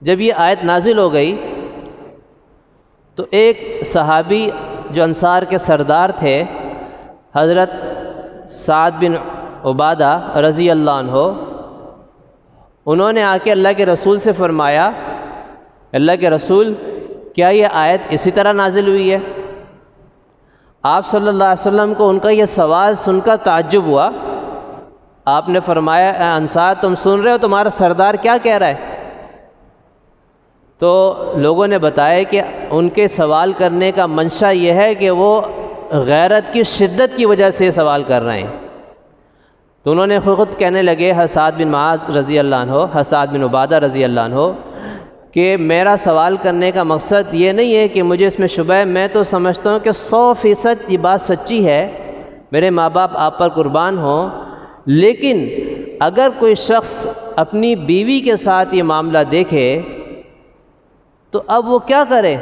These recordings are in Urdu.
جب یہ آیت نازل ہو گئی تو ایک صحابی جو انصار کے سردار تھے حضرت سعد بن عبادہ رضی اللہ عنہ، انہوں نے آ کے اللہ کے رسول سے فرمایا، اللہ کے رسول کیا یہ آیت اسی طرح نازل ہوئی ہے؟ آپ صلی اللہ علیہ وسلم کو ان کا یہ سوال سن کر تعجب ہوا۔ آپ نے فرمایا، اے انصار تم سن رہے ہو تمہارا سردار کیا کہہ رہا ہے؟ تو لوگوں نے بتایا کہ ان کے سوال کرنے کا منشا یہ ہے کہ وہ غیرت کی شدت کی وجہ سے سوال کر رہے ہیں۔ تو انہوں نے خود کہنے لگے، حساد بن معاذ رضی اللہ عنہ، حساد بن عبادہ رضی اللہ عنہ، کہ میرا سوال کرنے کا مقصد یہ نہیں ہے کہ مجھے اس میں شبہ ہے، میں تو سمجھتا ہوں کہ 100% یہ بات سچی ہے، میرے ماں باپ آپ پر قربان ہوں، لیکن اگر کوئی شخص اپنی بیوی کے ساتھ یہ معاملہ دیکھے تو اب وہ کیا کرے؟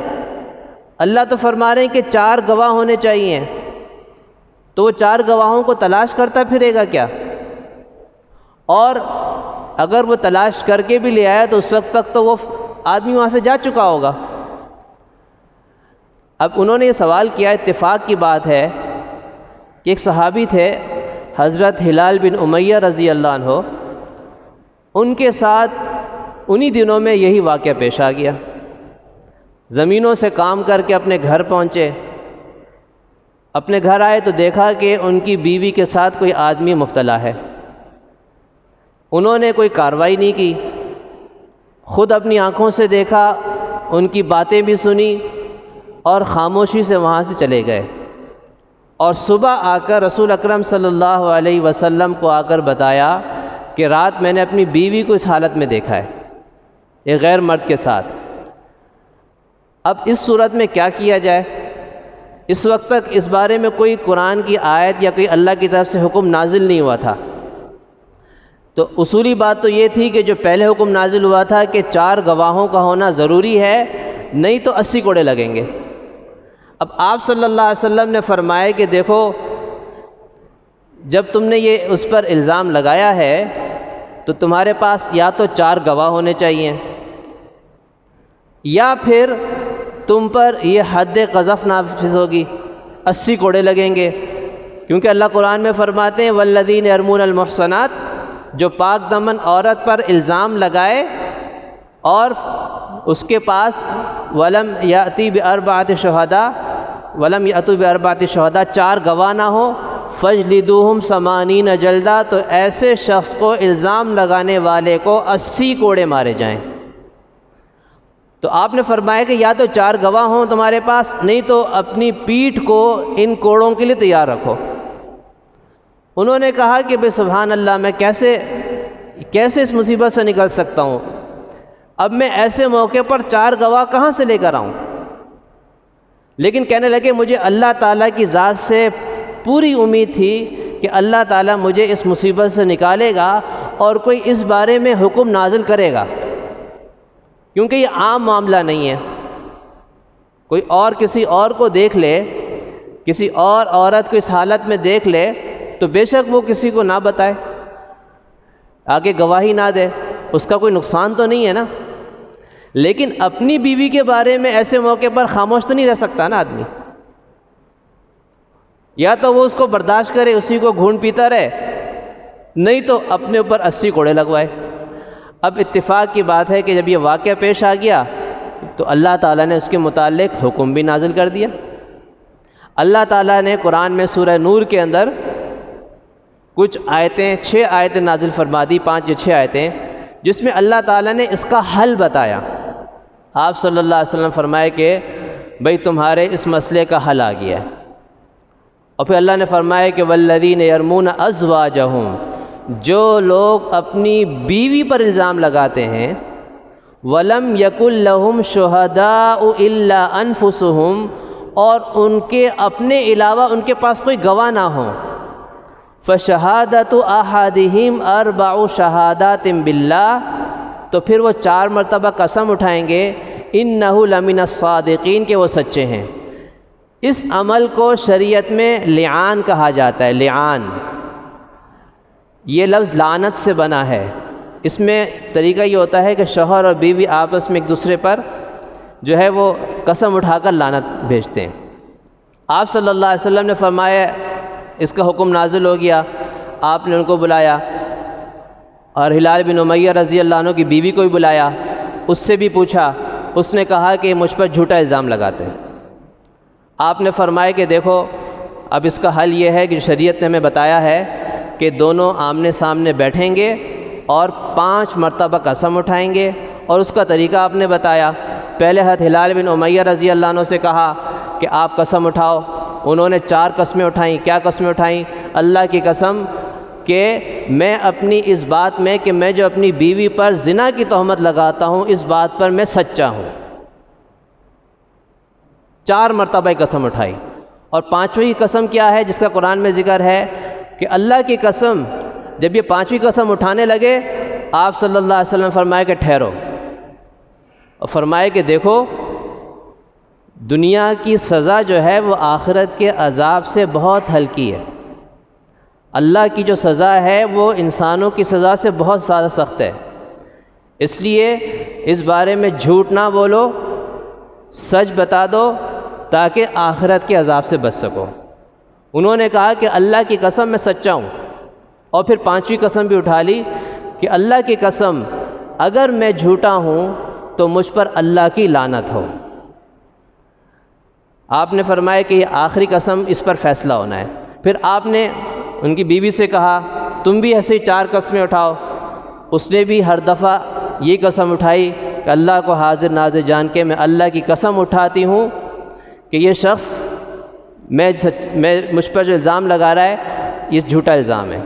اللہ تو فرما رہے ہیں کہ 4 گواہ ہونے چاہیے، تو وہ 4 گواہوں کو تلاش کرتا پھرے گا کیا؟ اور اگر وہ تلاش کر کے بھی لے آیا تو اس وقت تک تو وہ آدمی وہاں سے جا چکا ہوگا۔ اب انہوں نے یہ سوال کیا، اتفاق کی بات ہے کہ ایک صحابی تھے حضرت ہلال بن امیہ رضی اللہ عنہ، ان کے ساتھ انہی دنوں میں یہی واقعہ پیش آ گیا۔ زمینوں سے کام کر کے اپنے گھر پہنچے، اپنے گھر آئے تو دیکھا کہ ان کی بیوی کے ساتھ کوئی آدمی مبتلا ہے۔ انہوں نے کوئی کارروائی نہیں کی، خود اپنی آنکھوں سے دیکھا، ان کی باتیں بھی سنی اور خاموشی سے وہاں سے چلے گئے، اور صبح آ کر رسول اکرم صلی اللہ علیہ وسلم کو آ کر بتایا کہ رات میں نے اپنی بیوی کو اس حالت میں دیکھا ہے، ایک غیر مرد کے ساتھ۔ اب اس صورت میں کیا کیا جائے؟ اس وقت تک اس بارے میں کوئی قرآن کی آیت یا کوئی اللہ کی طرف سے حکم نازل نہیں ہوا تھا۔ تو اصولی بات تو یہ تھی کہ جو پہلے حکم نازل ہوا تھا کہ 4 گواہوں کا ہونا ضروری ہے، نہیں تو 80 کوڑے لگیں گے۔ اب آپ صلی اللہ علیہ وسلم نے فرمایا کہ دیکھو، جب تم نے یہ اس پر الزام لگایا ہے تو تمہارے پاس یا تو 4 گواہ ہونے چاہیے، یا پھر تم پر یہ حد قذف نافذ ہوگی، 80 کوڑے لگیں گے، کیونکہ اللہ قرآن میں فرماتے ہیں والذین یرمون المحصنات، جو پاک دامن عورت پر الزام لگائے اور اس کے پاس ولم یأتی بأربعۃ شہداء، ولم یأتوا بأربعۃ شہداء، 4 گواہ نہ ہو، فاجلدوہم 80 جلدہ، تو ایسے شخص کو، الزام لگانے والے کو 80 کوڑے مارے جائیں۔ تو آپ نے فرمایا کہ یا تو 4 گواہ ہوں تمہارے پاس، نہیں تو اپنی پیٹھ کو ان کوڑوں کے لیے تیار رکھو۔ انہوں نے کہا کہ بے سبحان اللہ، میں کیسے اس مصیبت سے نکل سکتا ہوں؟ اب میں ایسے موقع پر 4 گواہ کہاں سے لے کر آؤں؟ لیکن کہنے لگے مجھے اللہ تعالیٰ کی ذات سے پوری امید تھی کہ اللہ تعالیٰ مجھے اس مصیبت سے نکالے گا اور کوئی اس بارے میں حکم نازل کرے گا، کیونکہ یہ عام معاملہ نہیں ہے۔ کوئی اور کسی اور کو دیکھ لے، کسی اور عورت کو اس حالت میں دیکھ لے تو بے شک وہ کسی کو نہ بتائے، آگے گواہی نہ دے، اس کا کوئی نقصان تو نہیں ہے نا۔ لیکن اپنی بیوی کے بارے میں ایسے موقع پر خاموش تو نہیں رہ سکتا نا آدمی، یا تو وہ اس کو برداشت کرے، اسی کو گھون پیتا رہے، نہیں تو اپنے اوپر 80 کوڑے لگوائے۔ اب اتفاق کی بات ہے کہ جب یہ واقعہ پیش آ گیا تو اللہ تعالیٰ نے اس کے متعلق حکم بھی نازل کر دیا۔ اللہ تعالیٰ نے قرآن میں سورہ نور کے اندر کچھ آیتیں، 6 آیتیں نازل فرما دی، 5 یا 6 آیتیں، جس میں اللہ تعالیٰ نے اس کا حل بتایا۔ آپ صلی اللہ علیہ وسلم فرمائے کہ بھئی تمہارے اس مسئلے کا حل آ گیا ہے۔ اور پھر اللہ نے فرمایا کہ والذین یرمون ازواجہم، جو لوگ اپنی بیوی پر الزام لگاتے ہیں، ولم یکن لہم شہداء الا انفسہم، اور ان کے اپنے علاوہ ان کے پاس کوئی گواہ نہ ہوں، فشہادۃ احدہم 4 شہادات باللہ، تو پھر وہ 4 مرتبہ قسم اٹھائیں گے انہ لمن الصادقین، کہ وہ سچے ہیں۔ اس عمل کو شریعت میں لعان کہا جاتا ہے۔ لعان یہ لفظ لعنت سے بنا ہے، اس میں طریقہ یہ ہوتا ہے کہ شوہر اور بیوی آپس میں ایک دوسرے پر جو ہے وہ قسم اٹھا کر لعنت بھیجتے ہیں۔ آپ صلی اللہ علیہ وسلم نے فرمایا اس کا حکم نازل ہو گیا، آپ نے ان کو بلایا اور ہلال بن امیہ رضی اللہ عنہ کی بیوی کو بھی بلایا، اس سے بھی پوچھا، اس نے کہا کہ مجھ پر جھوٹا الزام لگاتے ہیں۔ آپ نے فرمایا کہ دیکھو اب اس کا حل یہ ہے کہ شریعت نے ہمیں بتایا ہے کہ دونوں آمنے سامنے بیٹھیں گے اور 5 مرتبہ قسم اٹھائیں گے، اور اس کا طریقہ آپ نے بتایا۔ پہلے حضرت ہلال بن امیہ رضی اللہ عنہ سے کہا کہ آپ قسم اٹھاؤ، انہوں نے 4 قسمیں اٹھائیں۔ کیا قسمیں اٹھائیں؟ اللہ کی قسم کہ میں اپنی اس بات میں کہ میں جو اپنی بیوی پر زنا کی تہمت لگاتا ہوں اس بات پر میں سچا ہوں۔ 4 مرتبہ قسم اٹھائی۔ اور 5ویں قسم کیا ہے جس کا قرآن میں ذکر ہے کہ اللہ کی قسم، جب یہ 5ویں قسم اٹھانے لگے آپ صلی اللہ علیہ وسلم فرمائے کہ ٹھہرو، اور فرمائے کہ دیکھو دنیا کی سزا جو ہے وہ آخرت کے عذاب سے بہت ہلکی ہے، اللہ کی جو سزا ہے وہ انسانوں کی سزا سے بہت زیادہ سخت ہے، اس لیے اس بارے میں جھوٹ نہ بولو، سچ بتا دو تاکہ آخرت کے عذاب سے بچ سکو۔ انہوں نے کہا کہ اللہ کی قسم میں سچا ہوں، اور پھر 5ویں قسم بھی اٹھا لی کہ اللہ کی قسم اگر میں جھوٹا ہوں تو مجھ پر اللہ کی لعنت ہو۔ آپ نے فرمایا کہ یہ آخری قسم، اس پر فیصلہ ہونا ہے۔ پھر آپ نے ان کی بیوی سے کہا تم بھی ایسے 4 قسمیں اٹھاؤ۔ اس نے بھی ہر دفعہ یہ قسم اٹھائی کہ اللہ کو حاضر ناظر جان کے میں اللہ کی قسم اٹھاتی ہوں کہ یہ شخص مجھ پر جو الزام لگا رہا ہے یہ جھوٹا الزام ہے۔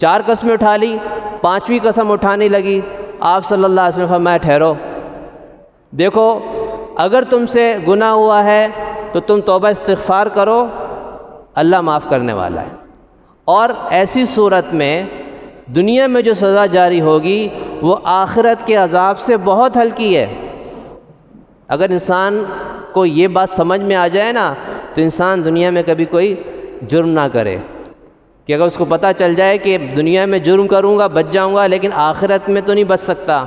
4 قسمیں اٹھا لی، 5ویں قسم اٹھانے لگی۔ آپ صلی اللہ علیہ وسلم فرمایا ٹھہرو، دیکھو اگر تم سے گناہ ہوا ہے تو تم توبہ استغفار کرو، اللہ معاف کرنے والا ہے، اور ایسی صورت میں دنیا میں جو سزا جاری ہوگی وہ آخرت کے عذاب سے بہت ہلکی ہے۔ اگر انسان کو یہ بات سمجھ میں آ جائے نا تو انسان دنیا میں کبھی کوئی جرم نہ کرے، کہ اگر اس کو پتہ چل جائے کہ دنیا میں جرم کروں گا بچ جاؤں گا لیکن آخرت میں تو نہیں بچ سکتا،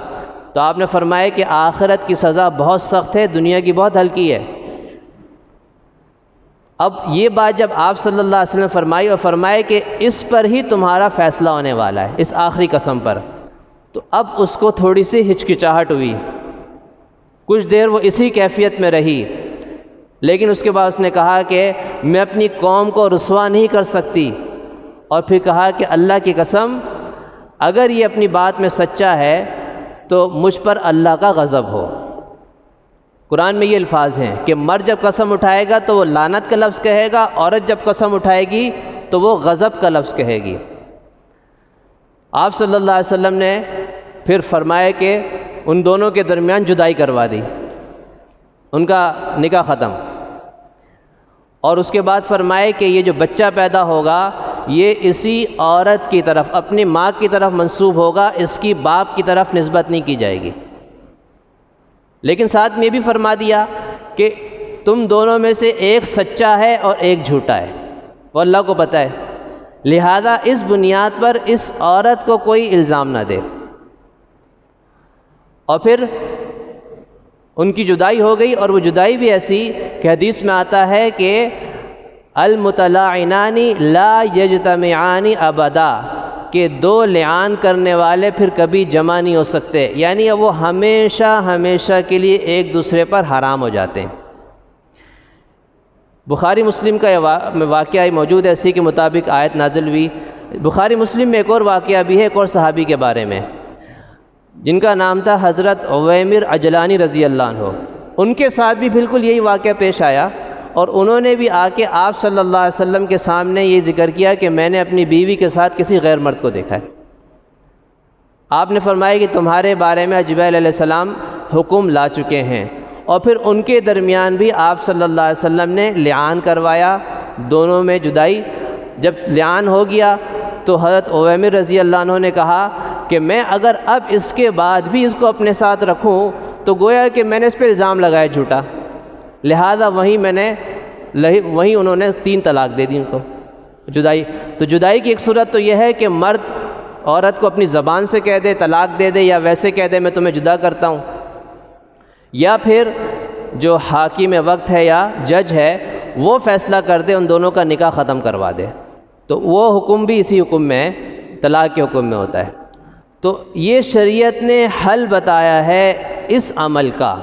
تو آپ نے فرمایا کہ آخرت کی سزا بہت سخت ہے، دنیا کی بہت ہلکی ہے۔ اب یہ بات جب آپ صلی اللہ علیہ وسلم فرمائی اور فرمائے کہ اس پر ہی تمہارا فیصلہ ہونے والا ہے، اس آخری قسم پر، تو اب اس کو تھوڑی سی ہچکچاہٹ ہوئی، کچھ دیر وہ اسی کیفیت میں رہی، لیکن اس کے بعد اس نے کہا کہ میں اپنی قوم کو رسوا نہیں کر سکتی، اور پھر کہا کہ اللہ کی قسم اگر یہ اپنی بات میں سچا ہے تو مجھ پر اللہ کا غضب ہو۔ قرآن میں یہ الفاظ ہیں کہ مرد جب قسم اٹھائے گا تو وہ لعنت کا لفظ کہے گا، عورت جب قسم اٹھائے گی تو وہ غضب کا لفظ کہے گی۔ آپ صلی اللہ علیہ وسلم نے پھر فرمایا کہ ان دونوں کے درمیان جدائی کروا دی، ان کا نکاح ختم، اور اس کے بعد فرمائے کہ یہ جو بچہ پیدا ہوگا یہ اسی عورت کی طرف، اپنی ماں کی طرف منسوب ہوگا، اس کی باپ کی طرف نسبت نہیں کی جائے گی۔ لیکن ساتھ میں یہ بھی فرما دیا کہ تم دونوں میں سے ایک سچا ہے اور ایک جھوٹا ہے، وہ اللہ کو پتہ ہے، لہذا اس بنیاد پر اس عورت کو کوئی الزام نہ دے۔ اور پھر ان کی جدائی ہو گئی، اور وہ جدائی بھی ایسی کہ حدیث میں آتا ہے کہ المتلاعنان لا یجتمعان ابدا، کہ 2 لعان کرنے والے پھر کبھی جمع نہیں ہو سکتے، یعنی وہ ہمیشہ ہمیشہ کے لیے ایک دوسرے پر حرام ہو جاتے ہیں۔ بخاری مسلم کا واقعہ موجود ہے، اسی کے مطابق آیت نازل ہوئی۔ بخاری مسلم میں ایک اور واقعہ بھی ہے، ایک اور صحابی کے بارے میں، جن کا نام تھا حضرت عویمر عجلانی رضی اللہ عنہ۔ ان کے ساتھ بھی بالکل یہی واقعہ پیش آیا، اور انہوں نے بھی آ کے آپ صلی اللہ علیہ وسلم کے سامنے یہ ذکر کیا کہ میں نے اپنی بیوی کے ساتھ کسی غیر مرد کو دیکھا ہے۔ آپ نے فرمایا کہ تمہارے بارے میں جبرائیل علیہ السلام حکم لا چکے ہیں، اور پھر ان کے درمیان بھی آپ صلی اللہ علیہ وسلم نے لعان کروایا، دونوں میں جدائی۔ جب لعان ہو گیا تو حضرت عویمر رضی اللہ عنہ نے کہا کہ میں اگر اب اس کے بعد بھی اس کو اپنے ساتھ رکھوں تو گویا کہ میں نے اس پہ الزام لگایا جھوٹا، لہذا وہیں انہوں نے 3 طلاق دے دی ان کو، جدائی۔ تو جدائی کی ایک صورت تو یہ ہے کہ مرد عورت کو اپنی زبان سے کہہ دے طلاق دے دے، یا ویسے کہہ دے میں تمہیں جدا کرتا ہوں، یا پھر جو حاکم وقت ہے یا جج ہے وہ فیصلہ کر دے ان دونوں کا نکاح ختم کروا دے، تو وہ حکم بھی اسی حکم میں، طلاق کے حکم میں ہوتا ہے۔ تو یہ شریعت نے حل بتایا ہے اس عمل کا۔